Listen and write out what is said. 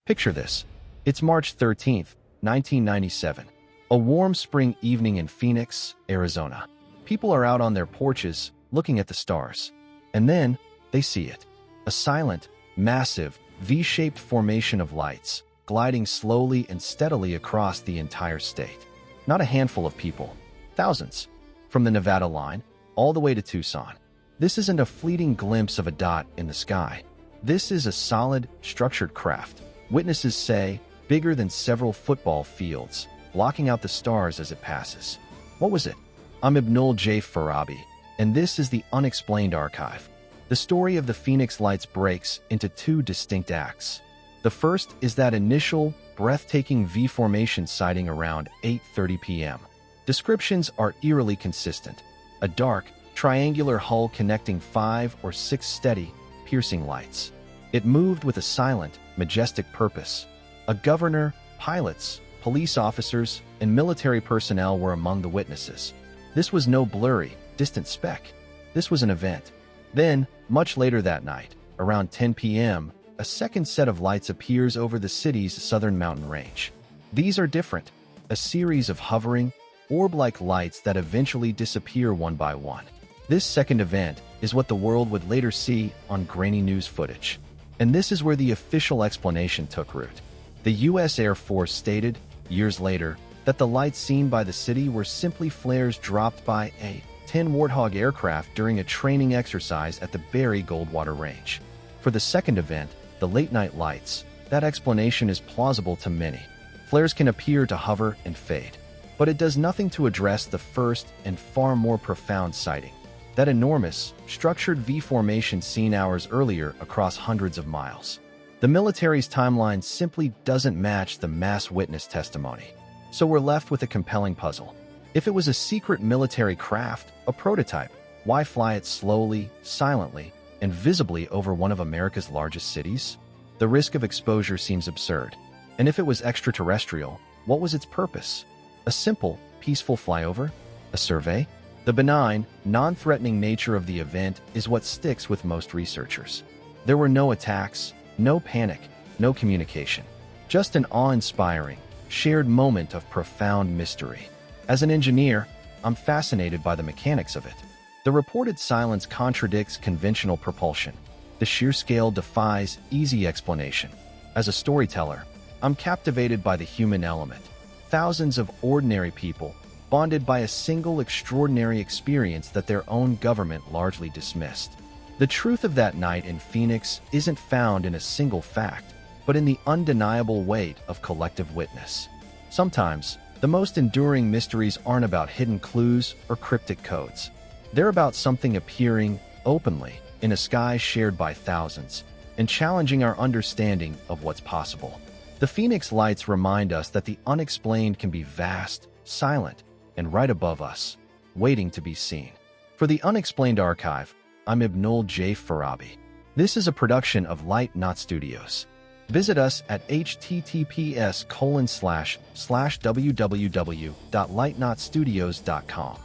Picture this. It's March 13th, 1997. A warm spring evening in Phoenix, Arizona. People are out on their porches, looking at the stars. And then, they see it. A silent, massive, V-shaped formation of lights, gliding slowly and steadily across the entire state. Not a handful of people. Thousands. From the Nevada line, all the way to Tucson. This isn't a fleeting glimpse of a dot in the sky. This is a solid, structured craft. Witnesses say, bigger than several football fields, blocking out the stars as it passes. What was it? I'm Abnul J. Farabi, and this is the Unexplained Archive. The story of the Phoenix Lights breaks into two distinct acts. The first is that initial, breathtaking V-formation sighting around 8:30 p.m. Descriptions are eerily consistent. A dark, triangular hull connecting 5 or 6 steady, piercing lights. It moved with a silent, majestic purpose. A governor, pilots, police officers, and military personnel were among the witnesses. This was no blurry, distant speck. This was an event. Then, much later that night, around 10 p.m., a second set of lights appears over the city's southern mountain range. These are different, a series of hovering, orb-like lights that eventually disappear one by one. This second event is what the world would later see on grainy news footage. And this is where the official explanation took root. The U.S. Air Force stated, years later, that the lights seen by the city were simply flares dropped by a 10 Warthog aircraft during a training exercise at the Berry Goldwater Range. For the second event, the late-night lights, that explanation is plausible to many. Flares can appear to hover and fade. But it does nothing to address the first and far more profound sighting. That enormous, structured V-formation seen hours earlier across hundreds of miles. The military's timeline simply doesn't match the mass witness testimony. So we're left with a compelling puzzle. If it was a secret military craft, a prototype, why fly it slowly, silently, and visibly over one of America's largest cities? The risk of exposure seems absurd. And if it was extraterrestrial, what was its purpose? A simple, peaceful flyover? A survey? The benign, non-threatening nature of the event is what sticks with most researchers. There were no attacks, no panic, no communication. Just an awe-inspiring, shared moment of profound mystery. As an engineer, I'm fascinated by the mechanics of it. The reported silence contradicts conventional propulsion. The sheer scale defies easy explanation. As a storyteller, I'm captivated by the human element. Thousands of ordinary people, bonded by a single extraordinary experience that their own government largely dismissed. The truth of that night in Phoenix isn't found in a single fact, but in the undeniable weight of collective witness. Sometimes, the most enduring mysteries aren't about hidden clues or cryptic codes. They're about something appearing, openly, in a sky shared by thousands, and challenging our understanding of what's possible. The Phoenix Lights remind us that the unexplained can be vast, silent, and right above us, waiting to be seen. For the Unexplained Archive, I'm Abnul J. Farabi. This is a production of Light Knot Studios. Visit us at https://www.lightknotstudios.com.